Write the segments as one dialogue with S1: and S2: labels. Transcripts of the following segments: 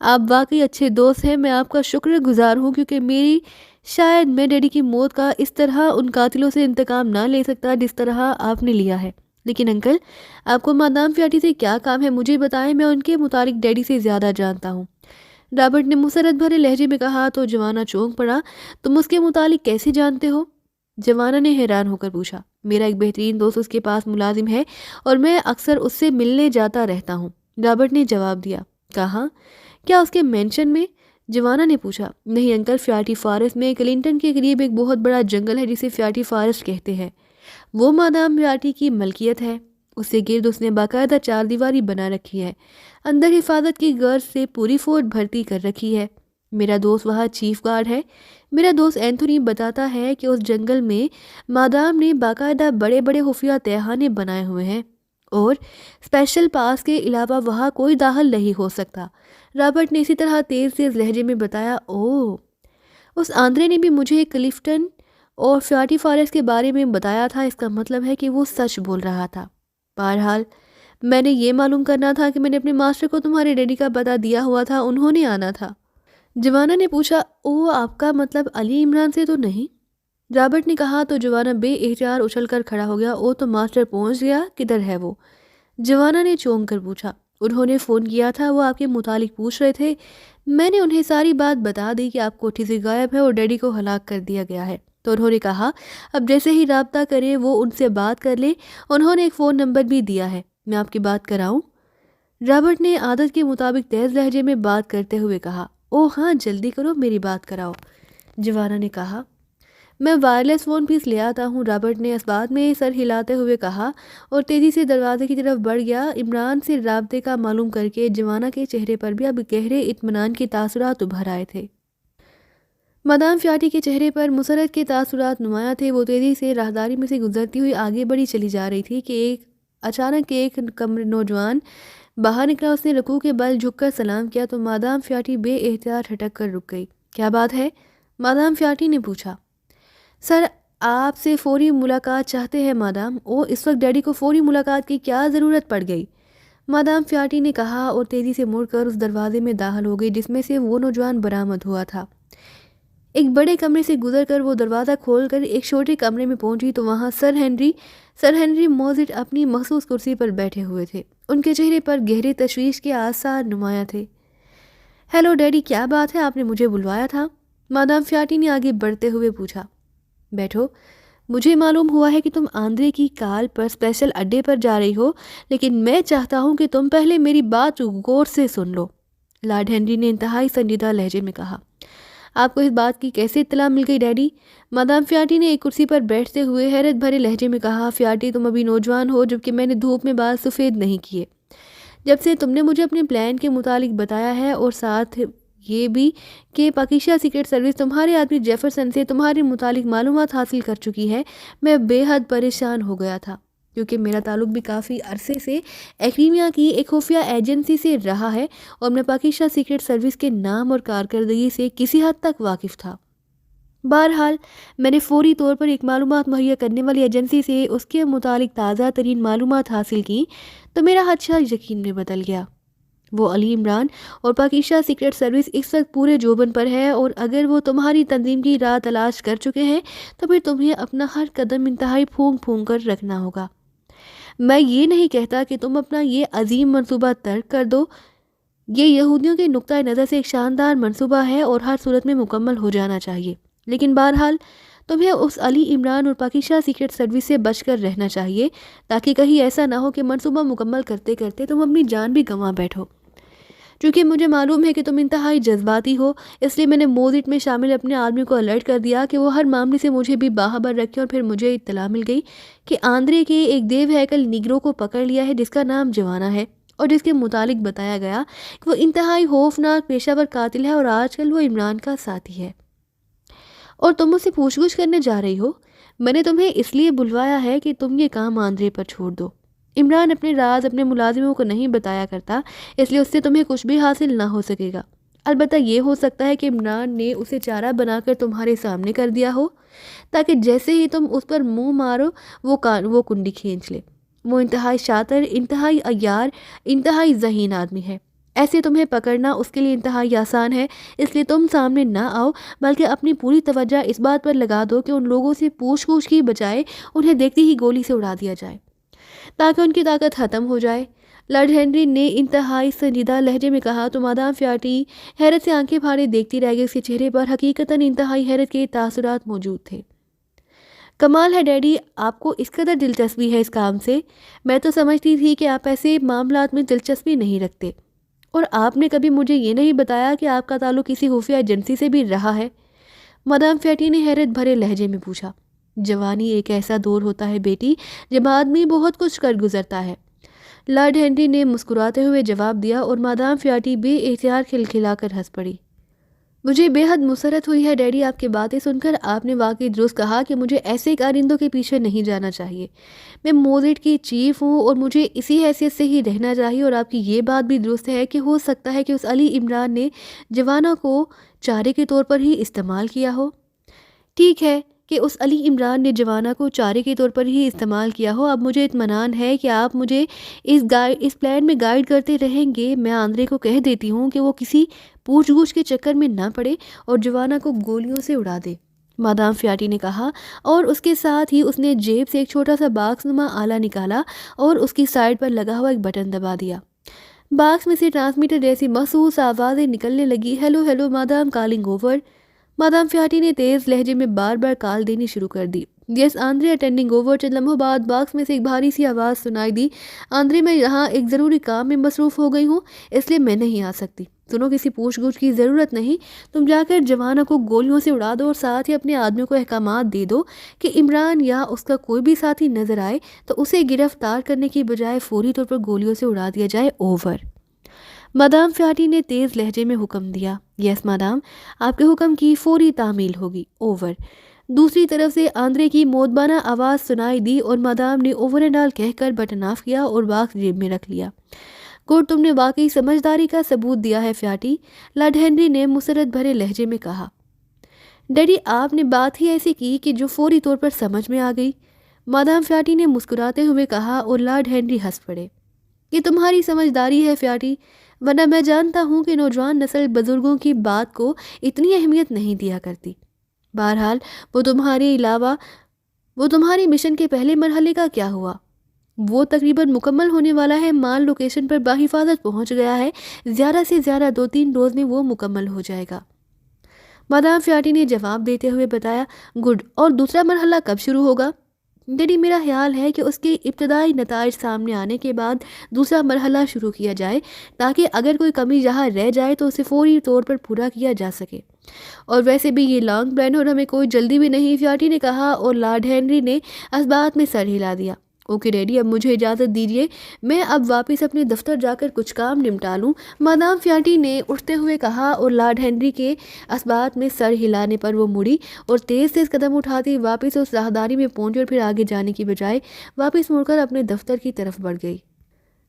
S1: آپ واقعی اچھے دوست ہیں، میں آپ کا شکر گزار ہوں، کیونکہ شاید میں ڈیڈی کی موت کا اس طرح ان قاتلوں سے انتقام نہ لے سکتا جس طرح آپ نے لیا ہے۔ لیکن انکل، آپ کو مادام فیاٹی سے کیا کام ہے؟ مجھے بتائیں، میں ان کے متعلق ڈیڈی سے زیادہ جانتا ہوں۔ رابرٹ نے مسرت بھرے لہجے میں کہا تو جوانا چونک پڑا۔ تم اس کے متعلق کیسے جانتے ہو؟ جوانا نے حیران ہو کر پوچھا۔ میرا ایک بہترین دوست اس کے پاس ملازم ہے اور میں اکثر اس سے ملنے جاتا رہتا ہوں، رابرٹ نے جواب دیا۔ کہاں؟ کیا اس کے مینشن میں؟ جوانا نے پوچھا۔ نہیں انکل، فیاٹی فارسٹ میں کلنٹن کے قریب ایک بہت بڑا جنگل ہے جسے فیاٹی فارسٹ کہتے ہیں۔ وہ مادام فیاٹی کی ملکیت ہے۔ اس سے گرد اس نے باقاعدہ چار دیواری بنا رکھی ہے، اندر حفاظت کی غرض سے پوری فوج بھرتی کر رکھی ہے۔ میرا دوست وہاں چیف گارڈ ہے۔ میرا دوست اینتھونی بتاتا ہے کہ اس جنگل میں مادام نے باقاعدہ بڑے بڑے خفیہ تہخانے بنائے ہوئے ہیں اور اسپیشل پاس کے علاوہ وہاں کوئی داخل نہیں ہو سکتا۔ رابرٹ نے اسی طرح تیز تیز لہجے میں بتایا۔ اوہ، اس آندرے نے بھی مجھے کلفٹن اور فیاٹی فارسٹ کے بارے میں بتایا تھا۔ اس کا مطلب ہے کہ وہ سچ بول رہا تھا۔ بہرحال میں نے یہ معلوم کرنا تھا کہ میں نے اپنے ماسٹر کو تمہارے ڈیڈی کا پتہ دیا ہوا تھا، انہوں نے آنا تھا۔ جوانا نے پوچھا۔ او، آپ کا مطلب علی عمران سے تو نہیں؟ رابرٹ نے کہا تو جوانا بے اختیار اچھل کر کھڑا ہو گیا۔ او تو ماسٹر پہنچ گیا، کدھر ہے وہ؟ جوانا نے چونک کر پوچھا۔ انہوں نے فون کیا تھا، وہ آپ کے متعلق پوچھ رہے تھے۔ میں نے انہیں ساری بات بتا دی کہ آپ کوٹھی سے غائب ہے اور ڈیڈی کو ہلاک کر دیا گیا ہے، تو انہوں نے کہا اب جیسے ہی رابطہ کریں وہ ان سے بات کر لیں۔ انہوں نے ایک فون نمبر بھی دیا ہے، میں آپ کی بات کراؤں؟ رابرٹ نے عادت کے مطابق تیز لہجے میں بات کرتے ہوئے کہا۔ او ہاں، جلدی کرو، میری بات کراؤ، جوانا نے کہا۔ میں وائرلیس فون پیس لے آتا ہوں، رابرٹ نے اس بات میں سر ہلاتے ہوئے کہا اور تیزی سے دروازے کی طرف بڑھ گیا۔ عمران سے رابطے کا معلوم کر کے جوانا کے چہرے پر بھی اب گہرے اطمینان کے تاثرات ابھر آئے تھے۔ مادام فیاٹی کے چہرے پر مسرت کے تاثرات نمایاں تھے۔ وہ تیزی سے راہداری میں سے گزرتی ہوئی آگے بڑھی چلی جا رہی تھی کہ اچانک ایک نوجوان باہر نکلا۔ اس نے رکوع کے بل جھک کر سلام کیا تو مادام فیاٹی بے احتیاط ہٹک کر رک گئی۔ کیا بات ہے؟ مادام فیاٹی نے پوچھا۔ سر، آپ سے فوری ملاقات چاہتے ہیں مادام۔ او، اس وقت ڈیڈی کو فوری ملاقات کی کیا ضرورت پڑ گئی؟ مادام فیاٹی نے کہا اور تیزی سے مڑ کر اس دروازے میں داخل ہو گئی جس میں سے وہ نوجوان برآمد ہوا تھا۔ ایک بڑے کمرے سے گزر کر وہ دروازہ کھول کر ایک چھوٹے کمرے میں پہنچی تو وہاں سر ہنری موزٹ اپنی مخصوص کرسی پر بیٹھے ہوئے تھے۔ ان کے چہرے پر گہرے تشویش کے آثار نمایاں تھے۔ ہیلو ڈیڈی، کیا بات ہے؟ آپ نے مجھے بلوایا تھا؟ مادام فیاٹی نے آگے بڑھتے ہوئے پوچھا۔ بیٹھو۔ مجھے معلوم ہوا ہے کہ تم آندرے کی کال پر اسپیشل اڈے پر جا رہی ہو، لیکن میں چاہتا ہوں کہ تم پہلے میری بات غور سے سن لو، لارڈ ہنری نے انتہائی سنجیدہ لہجے میں کہا۔ آپ کو اس بات کی کیسے اطلاع مل گئی ڈیڈی؟ مادام فیاٹی نے ایک کرسی پر بیٹھتے ہوئے حیرت بھرے لہجے میں کہا۔ فیاٹی، تم ابھی نوجوان ہو، جبکہ میں نے دھوپ میں بال سفید نہیں کیے۔ جب سے تم نے مجھے اپنے پلان کے متعلق بتایا ہے اور ساتھ یہ بھی کہ پاکیزہ سیکرٹ سروس تمہارے آدمی جیفرسن سے تمہارے متعلق معلومات حاصل کر چکی ہے، میں بے حد پریشان ہو گیا تھا، کیونکہ میرا تعلق بھی کافی عرصے سے ایکریمیا کی ایک خفیہ ایجنسی سے رہا ہے اور میں پاکیزہ سیکرٹ سروس کے نام اور کارکردگی سے کسی حد تک واقف تھا۔ بہرحال میں نے فوری طور پر ایک معلومات مہیا کرنے والی ایجنسی سے اس کے متعلق تازہ ترین معلومات حاصل کی تو میرا خدشہ یقین میں بدل گیا۔ وہ علی عمران اور پاکیزہ سیکرٹ سروس اس وقت پورے جوبن پر ہے، اور اگر وہ تمہاری تنظیم کی راہ تلاش کر چکے ہیں تو پھر تمہیں اپنا ہر قدم انتہائی پھونک پھونک کر رکھنا ہوگا۔ میں یہ نہیں کہتا کہ تم اپنا یہ عظیم منصوبہ ترک کر دو، یہ یہودیوں کے نقطۂ نظر سے ایک شاندار منصوبہ ہے اور ہر صورت میں مکمل ہو جانا چاہیے، لیکن بہرحال تمہیں اس علی عمران اور پاکیزہ سیکرٹ سروس سے بچ کر رہنا چاہیے، تاکہ کہیں ایسا نہ ہو کہ منصوبہ مکمل کرتے کرتے تم اپنی جان بھی گنوا بیٹھو۔ چونکہ مجھے معلوم ہے کہ تم انتہائی جذباتی ہو، اس لیے میں نے موزٹ میں شامل اپنے آدمی کو الرٹ کر دیا کہ وہ ہر معاملے سے مجھے بھی باخبر رکھے، اور پھر مجھے اطلاع مل گئی کہ آندرے کے ایک دیو ہیکل نیگرو کو پکڑ لیا ہے جس کا نام جوانا ہے، اور جس کے متعلق بتایا گیا کہ وہ انتہائی خوفناک پیشہ ور قاتل ہے اور آج کل وہ عمران کا ساتھی ہے، اور تم مجھ سے پوچھ گچھ کرنے جا رہی ہو۔ میں نے تمہیں اس لیے بلوایا ہے کہ تم یہ کام آندرے پر چھوڑ دو۔ عمران اپنے راز اپنے ملازموں کو نہیں بتایا کرتا، اس لیے اس سے تمہیں کچھ بھی حاصل نہ ہو سکے گا۔ البتہ یہ ہو سکتا ہے کہ عمران نے اسے چارہ بنا کر تمہارے سامنے کر دیا ہو، تاکہ جیسے ہی تم اس پر منہ مارو وہ کنڈی کھینچ لے۔ وہ انتہائی شاطر، انتہائی عیار، انتہائی ذہین آدمی ہے۔ ایسے تمہیں پکڑنا اس کے لیے انتہائی آسان ہے، اس لیے تم سامنے نہ آؤ، بلکہ اپنی پوری توجہ اس بات پر لگا دو کہ ان لوگوں سے پوچھ گچھ کی بجائے انہیں دیکھتے ہی گولی سے اڑا دیا جائے تاکہ ان کی طاقت ختم ہو جائے۔ لارڈ ہنری نے انتہائی سنجیدہ لہجے میں کہا تو مادام فیاٹی حیرت سے آنکھیں پھاڑے دیکھتی رہ گئی۔ اس کے چہرے پر حقیقتاً انتہائی حیرت کے تاثرات موجود تھے۔ کمال ہے ڈیڈی، آپ کو اس قدر دلچسپی ہے اس کام سے؟ میں تو سمجھتی تھی کہ آپ ایسے معاملات میں دلچسپی نہیں رکھتے، اور آپ نے کبھی مجھے یہ نہیں بتایا کہ آپ کا تعلق کسی خفیہ ایجنسی سے بھی رہا ہے۔ مادام فیاٹی نے حیرت بھرے لہجے میں پوچھا۔ جوانی ایک ایسا دور ہوتا ہے بیٹی جب آدمی بہت کچھ کر گزرتا ہے، لارڈ ہنری نے مسکراتے ہوئے جواب دیا، اور مادام فیاٹی بے اختیار کھلکھلا کر ہنس پڑی۔ مجھے بے حد مسرت ہوئی ہے ڈیڈی آپ کی باتیں سن کر۔ آپ نے واقعی درست کہا کہ مجھے ایسے کارندوں کے پیچھے نہیں جانا چاہیے۔ میں موزٹ کی چیف ہوں اور مجھے اسی حیثیت سے ہی رہنا چاہیے، اور آپ کی یہ بات بھی درست ہے کہ ہو سکتا ہے کہ اس علی عمران نے جوانا کو چارے کے طور پر ہی استعمال کیا ہو۔ ٹھیک ہے کہ اس علی عمران نے جوانا کو چارے کے طور پر ہی استعمال کیا ہو۔ اب مجھے اطمینان ہے کہ آپ مجھے اس پلان میں گائیڈ کرتے رہیں گے۔ میں آندرے کو کہہ دیتی ہوں کہ وہ کسی پوچھ گچھ کے چکر میں نہ پڑے اور جوانا کو گولیوں سے اڑا دے، مادام فیاٹی نے کہا، اور اس کے ساتھ ہی اس نے جیب سے ایک چھوٹا سا باکس نما آلہ نکالا اور اس کی سائڈ پر لگا ہوا ایک بٹن دبا دیا۔ باکس میں سے ٹرانسمیٹر جیسی محسوس آوازیں نکلنے لگی۔ Hello hello madam, calling over. Madam فیاٹی نے تیز لہجے میں بار بار کال دینی شروع کر دی۔ یس آندرے اٹینڈنگ اوور۔ چند لمحوں بعد باکس میں سے ایک بھاری سی آواز سنائی دی۔ آندرے، میں یہاں ایک ضروری کام میں مصروف ہو گئی ہوں، اس لیے میں نہیں آ سکتی۔ سنو، کسی پوچھ گچھ کی ضرورت نہیں، تم جا کر جوانا کو گولیوں سے اڑا دو اور ساتھ ہی اپنے آدمیوں کو احکامات دے دو کہ عمران یا اس کا کوئی بھی ساتھی نظر آئے تو اسے گرفتار کرنے کی بجائے فوری طور پر گولیوں سے اڑا دیا جائے۔ اوور۔ مادام فیاٹی نے تیز لہجے میں حکم دیا۔ یس مادام، آپ کے حکم کی فوری تعمیل ہوگی۔ اوور۔ دوسری طرف سے آندرے کی مودبانہ آواز سنائی دی اور مادام نے اوور اینڈ آل کہہ کر بٹن آف کیا اور باکس جیب میں رکھ لیا۔ گڈ، تم نے واقعی سمجھداری کا ثبوت دیا ہے فیاٹی، لارڈ ہنری نے مسرت بھرے لہجے میں کہا۔ ڈیڈی، آپ نے بات ہی ایسی کی کہ جو فوری طور پر سمجھ میں آ گئی، مادام فیاٹی نے مسکراتے ہوئے کہا، اور لارڈ ہنری ہنس پڑے۔ یہ تمہاری سمجھداری ہے فیاٹی، ورنہ میں جانتا ہوں کہ نوجوان نسل بزرگوں کی بات کو اتنی اہمیت نہیں دیا کرتی۔ بہرحال وہ تمہاری مشن کے پہلے مرحلے کا کیا ہوا؟ وہ تقریباً مکمل ہونے والا ہے۔ مال لوکیشن پر بحفاظت پہنچ گیا ہے، زیادہ سے زیادہ 2-3 روز میں وہ مکمل ہو جائے گا، مادام فیاٹی نے جواب دیتے ہوئے بتایا۔ گڈ، اور دوسرا مرحلہ کب شروع ہوگا؟ ڈیڈی، میرا خیال ہے کہ اس کے ابتدائی نتائج سامنے آنے کے بعد دوسرا مرحلہ شروع کیا جائے، تاکہ اگر کوئی کمی جہاں رہ جائے تو اسے فوری طور پر پورا کیا جا سکے۔ اور ویسے بھی یہ لانگ پلان ہے اور ہمیں کوئی جلدی بھی نہیں، فیاٹی نے کہا، اور لارڈ ہنری نے اس بات میں سر ہلا دیا۔ اوکے ڈیڈی، اب مجھے اجازت دیجیے، میں اب واپس اپنے دفتر جا کر کچھ کام نمٹا لوں، مادام فیاٹی نے اٹھتے ہوئے کہا، اور لارڈ ہنری کے اس بات میں سر ہلانے پر وہ مڑی اور تیز تیز قدم اٹھاتی واپس اس راہداری میں پہنچی اور پھر آگے جانے کی بجائے واپس مڑ کر اپنے دفتر کی طرف بڑھ گئی۔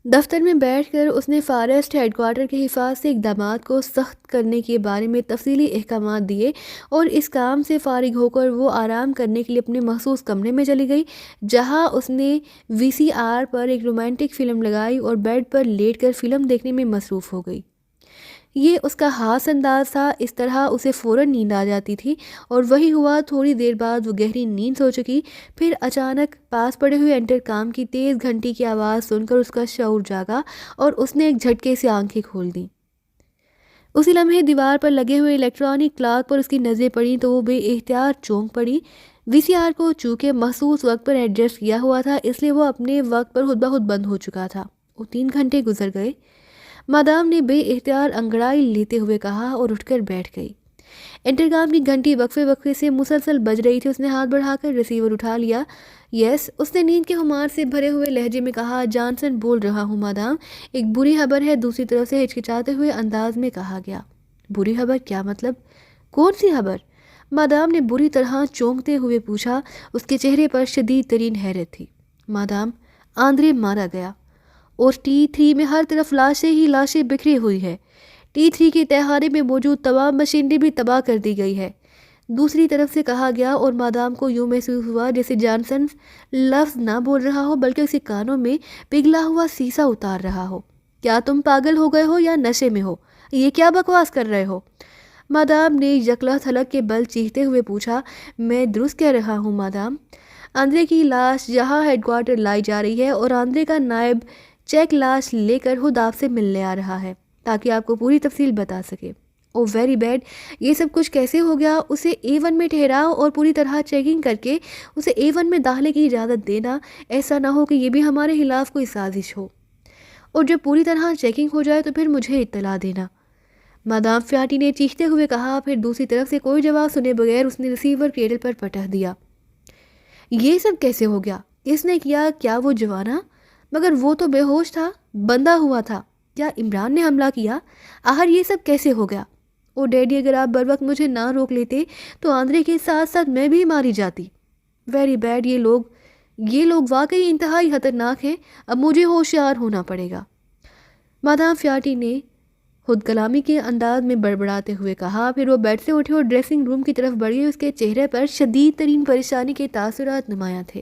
S1: دفتر میں بیٹھ کر اس نے فارسٹ ہیڈ کوارٹر کے حفاظ سے اقدامات کو سخت کرنے کے بارے میں تفصیلی احکامات دیے، اور اس کام سے فارغ ہو کر وہ آرام کرنے کے لیے اپنے مخصوص کمرے میں چلی گئی، جہاں اس نے VCR پر ایک رومانٹک فلم لگائی اور بیڈ پر لیٹ کر فلم دیکھنے میں مصروف ہو گئی۔ یہ اس کا خاص انداز تھا، اس طرح اسے فوراً نیند آ جاتی تھی، اور وہی ہوا۔ تھوڑی دیر بعد وہ گہری نیند سو چکی، پھر اچانک پاس پڑے ہوئے انٹرکام کی تیز گھنٹی کی آواز سن کر اس کا شعور جاگا اور اس نے ایک جھٹکے سے آنکھیں کھول دیں۔ اسی لمحے دیوار پر لگے ہوئے الیکٹرانک کلاک پر اس کی نظریں پڑیں تو وہ بے اختیار چونک پڑی۔ VCR کو چونکہ مخصوص وقت پر ایڈجسٹ کیا ہوا تھا، اس لیے وہ اپنے وقت پر خود بخود بند ہو چکا تھا۔ وہ 3 گھنٹے گزر گئے، مادام نے بے اختیار انگڑائی لیتے ہوئے کہا، اور اٹھ کر بیٹھ گئی۔ انٹرکام کی گھنٹی وقفے وقفے سے مسلسل بج رہی تھی۔ اس نے ہاتھ بڑھا کر ریسیور اٹھا لیا۔ یس، اس نے نیند کے خمار سے بھرے ہوئے لہجے میں کہا۔ جانسن بول رہا ہوں مادام، ایک بری خبر ہے، دوسری طرف سے ہچکچاتے ہوئے انداز میں کہا گیا۔ بری خبر؟ کیا مطلب؟ کون سی خبر؟ مادام نے بری طرح چونکتے ہوئے پوچھا۔ اس کے چہرے پر شدید ترین حیرت تھی۔ مادام، آندرے مارا گیا، اور T3 میں ہر طرف لاشیں ہی لاشیں بکھری ہوئی ہے۔ T3 کے تہخانے میں موجود تمام مشینری بھی تباہ کر دی گئی ہے، دوسری طرف سے کہا گیا، اور مادام کو یوں محسوس ہوا جیسے جانسن لفظ نہ بول رہا ہو بلکہ اسے کانوں میں پگھلا ہوا سیسا اتار رہا ہو۔ کیا تم پاگل ہو گئے ہو یا نشے میں ہو؟ یہ کیا بکواس کر رہے ہو؟ مادام نے یکلا تھلک کے بل چیختے ہوئے پوچھا۔ میں درست کہہ رہا ہوں مادام۔ آندرے کی لاش یہاں ہیڈ کوارٹر لائی جا رہی ہے اور آندرے کا نائب چیک لاش لے کر خود آپ سے ملنے آ رہا ہے تاکہ آپ کو پوری تفصیل بتا سکے۔ او ویری بیڈ، یہ سب کچھ کیسے ہو گیا؟ اسے A1 میں ٹھہراؤ اور پوری طرح چیکنگ کر کے اسے A1 میں داخلے کی اجازت دینا۔ ایسا نہ ہو کہ یہ بھی ہمارے خلاف کوئی سازش ہو، اور جب پوری طرح چیکنگ ہو جائے تو پھر مجھے اطلاع دینا، مادام فیاٹی نے چیختے ہوئے کہا۔ پھر دوسری طرف سے کوئی جواب سنے بغیر اس نے ریسیور کیبل پر پٹخ دیا۔ یہ سب کیسے ہو گیا؟ کس نے کیا؟ کیا وہ جوانا؟ مگر وہ تو بے ہوش تھا، بندھا ہوا تھا۔ کیا عمران نے حملہ کیا؟ آخر یہ سب کیسے ہو گیا؟ او ڈیڈی، اگر آپ بر وقت مجھے نہ روک لیتے تو آندرے کے ساتھ ساتھ میں بھی ماری جاتی۔ ویری بیڈ، یہ لوگ واقعی انتہائی خطرناک ہیں۔ اب مجھے ہوشیار ہونا پڑے گا، مادام فیاٹی نے خود کلامی کے انداز میں بڑبڑاتے ہوئے کہا۔ پھر وہ بیڈ سے اٹھے اور ڈریسنگ روم کی طرف بڑھی۔ اس کے چہرے پر شدید ترین پریشانی کے تاثرات نمایاں تھے۔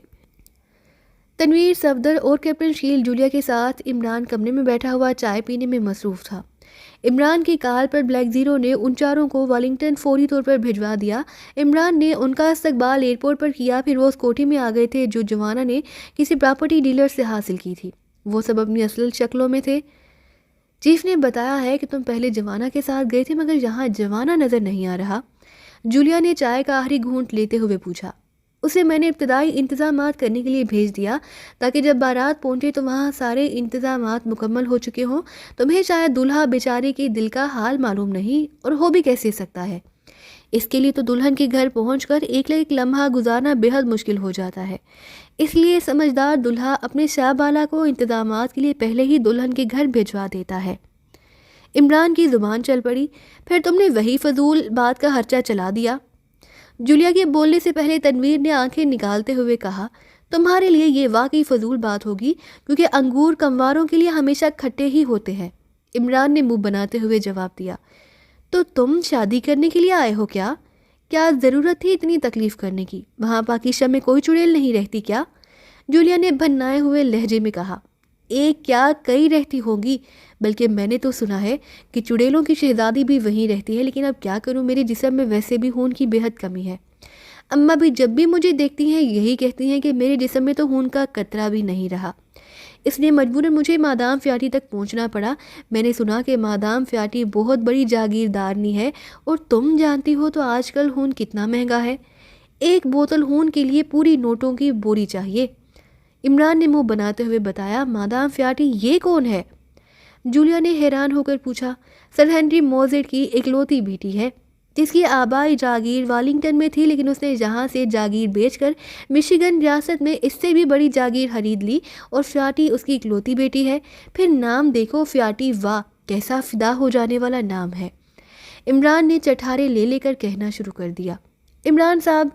S1: تنویر، صفدر اور کیپٹن شیل جولیا کے ساتھ عمران کمرے میں بیٹھا ہوا چائے پینے میں مصروف تھا۔ عمران کی کال پر بلیک زیرو نے ان چاروں کو والنگٹن فوری طور پر بھجوا دیا۔ عمران نے ان کا استقبال ایئرپورٹ پر کیا۔ پھر وہ اس کوٹھی میں آ گئے تھے جو جوانا نے کسی پراپرٹی ڈیلر سے حاصل کی تھی۔ وہ سب اپنی اصل شکلوں میں تھے۔ چیف نے بتایا ہے کہ تم پہلے جوانا کے ساتھ گئے تھے، مگر یہاں جوانا نظر نہیں آ رہا۔ جولیا نے چائے کا آخری گھونٹ لیتے ہوئے پوچھا۔ اسے میں نے ابتدائی انتظامات کرنے کے لیے بھیج دیا تاکہ جب بارات پہنچے تو وہاں سارے انتظامات مکمل ہو چکے ہوں۔ تمہیں شاید دلہا بیچارے کے دل کا حال معلوم نہیں، اور ہو بھی کیسے سکتا ہے؟ اس کے لیے تو دلہن کے گھر پہنچ کر ایک لمحہ گزارنا بے حد مشکل ہو جاتا ہے۔ اس لیے سمجھدار دلہا اپنے شاہ بالا کو انتظامات کے لیے پہلے ہی دلہن کے گھر بھجوا دیتا ہے۔ عمران کی زبان چل پڑی۔ پھر تم نے وہی فضول بات کا خرچہ چلا دیا؟ جولیا کے بولنے سے پہلے تنویر نے آنکھیں نکالتے ہوئے کہا۔ تمہارے لیے یہ واقعی فضول بات ہوگی کیونکہ انگور کمواروں کے لیے ہمیشہ کھٹے ہی ہوتے ہیں، عمران نے منہ بناتے ہوئے جواب دیا۔ تو تم شادی کرنے کے لیے آئے ہو کیا؟ کیا ضرورت تھی اتنی تکلیف کرنے کی؟ وہاں پاکیزہ میں کوئی چڑیل نہیں رہتی کیا؟ جولیا نے بھنائے ہوئے لہجے میں کہا۔ ایک کیا کئی رہتی ہوں گی، بلکہ میں نے تو سنا ہے کہ چڑیلوں کی شہزادی بھی وہیں رہتی ہے، لیکن اب کیا کروں، میرے جسم میں ویسے بھی خون کی بے حد کمی ہے۔ اماں بھی جب بھی مجھے دیکھتی ہیں یہی کہتی ہیں کہ میرے جسم میں تو خون کا قطرہ بھی نہیں رہا، اس لیے مجبوراً مجھے مادام فیاٹی تک پہنچنا پڑا۔ میں نے سنا کہ مادام فیاٹی بہت بڑی جاگیردارنی ہے، اور تم جانتی ہو تو آج کل خون کتنا مہنگا ہے۔ ایک بوتل خون کے لیے پوری نوٹوں کی بوری چاہیے، عمران نے منہ بناتے ہوئے بتایا۔ مادام فیاٹی یہ کون ہے؟ جولیا نے حیران ہو کر پوچھا۔ سر ہنری موزٹ کی اکلوتی بیٹی ہے، جس کی آبائی جاگیر والنگٹن میں تھی، لیکن اس نے یہاں سے جاگیر بیچ کر مشیگن ریاست میں اس سے بھی بڑی جاگیر خرید لی، اور فیاٹی اس کی اکلوتی بیٹی ہے۔ پھر نام دیکھو، فیاٹی، واہ کیسا فدا ہو جانے والا نام ہے، عمران نے چٹھارے لے کر کہنا شروع کر دیا۔ عمران صاحب،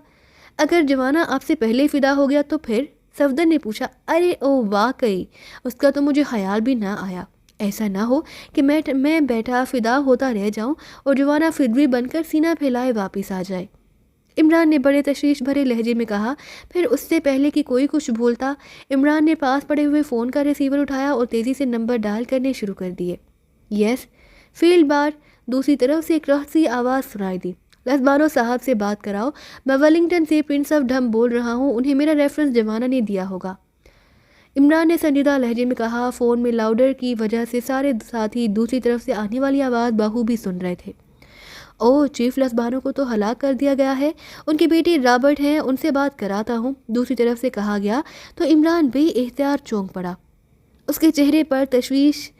S1: اگر جوانا آپ سے پہلے فدا ہو گیا تو پھر؟ صفدر نے پوچھا۔ ارے او واقعی، اس کا تو مجھے خیال بھی نہ آیا۔ ایسا نہ ہو کہ میں بیٹھا فدا ہوتا رہ جاؤں اور جوانا فدوی بن کر سینہ پھیلائے واپس آ جائے، عمران نے بڑے تشویش بھرے لہجے میں کہا۔ پھر اس سے پہلے کہ کوئی کچھ بولتا، عمران نے پاس پڑے ہوئے فون کا ریسیور اٹھایا اور تیزی سے نمبر ڈائل کرنے شروع کر دیے۔ یس فیلڈ بار، دوسری طرف سے ایک رخت سی آواز سنائی دی۔ لسبانو صاحب سے بات کراؤ، میں ویلنگٹن سے پرنس آف ڈھم بول رہا ہوں، انہیں میرا ریفرنس جوانا نے دیا ہوگا، عمران نے سنجیدہ لہجے میں کہا۔ فون میں لاؤڈر کی وجہ سے سارے ساتھی دوسری طرف سے آنے والی آواز بخوبی سن رہے تھے۔ او چیف لسبانو کو تو ہلاک کر دیا گیا ہے، ان کی بیٹی رابرٹ ہیں، ان سے بات کراتا ہوں، دوسری طرف سے کہا گیا تو عمران بے اختیار چونک پڑا۔ اس کے چہرے پر تشویش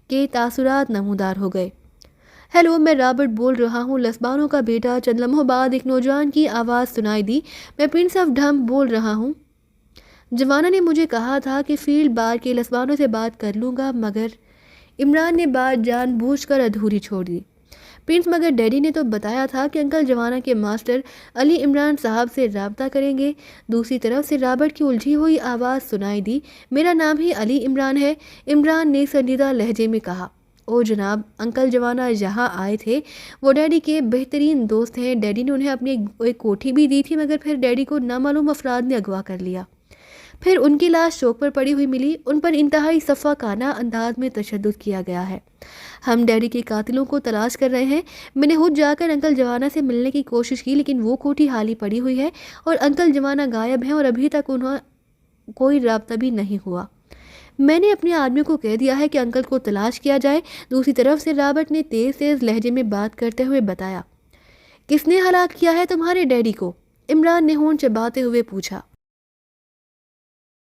S1: کے تاثرات نمودار ہو گئے۔ ہیلو، میں رابرٹ بول رہا ہوں، لسبانو کا بیٹا۔ چند لمحوں بعد ایک نوجوان کی آواز سنائی دی۔ میں پرنس آف ڈھم بول رہا ہوں، جوانا نے مجھے کہا تھا کہ فیلڈ بار کے لسبانو سے بات کر لوں گا، مگر عمران نے بات جان بوجھ کر ادھوری چھوڑ دی۔ پرنس، مگر ڈیڈی نے تو بتایا تھا کہ انکل جوانا کے ماسٹر علی عمران صاحب سے رابطہ کریں گے۔ دوسری طرف سے رابرٹ کی الجھی ہوئی آواز سنائی دی۔ میرا نام ہی علی عمران ہے، عمران نے سنجیدہ لہجے میں کہا۔ او جناب، انکل جوانا یہاں آئے تھے، وہ ڈیڈی کے بہترین دوست ہیں، ڈیڈی نے انہیں اپنی ایک کوٹھی بھی دی تھی، مگر پھر ڈیڈی کو نامعلوم افراد نے اغوا کر لیا۔ پھر ان کی لاش چوک پر پڑی ہوئی ملی، ان پر انتہائی صفاقانہ انداز میں تشدد کیا گیا ہے۔ ہم ڈیڈی کے قاتلوں کو تلاش کر رہے ہیں۔ میں نے خود جا کر انکل جوانا سے ملنے کی کوشش کی، لیکن وہ کوٹھی خالی پڑی ہوئی ہے اور انکل جوانا غائب ہیں اور ابھی تک انہیں کوئی رابطہ بھی نہیں ہوا۔ میں نے اپنے آدمیوں کو کہہ دیا ہے کہ انکل کو تلاش کیا جائے۔ دوسری طرف سے رابرٹ نے تیز تیز لہجے میں بات کرتے ہوئے بتایا۔ کس نے ہلاک کیا ہے تمہارے ڈیڈی کو؟ عمران نے ہونٹ چباتے ہوئے پوچھا۔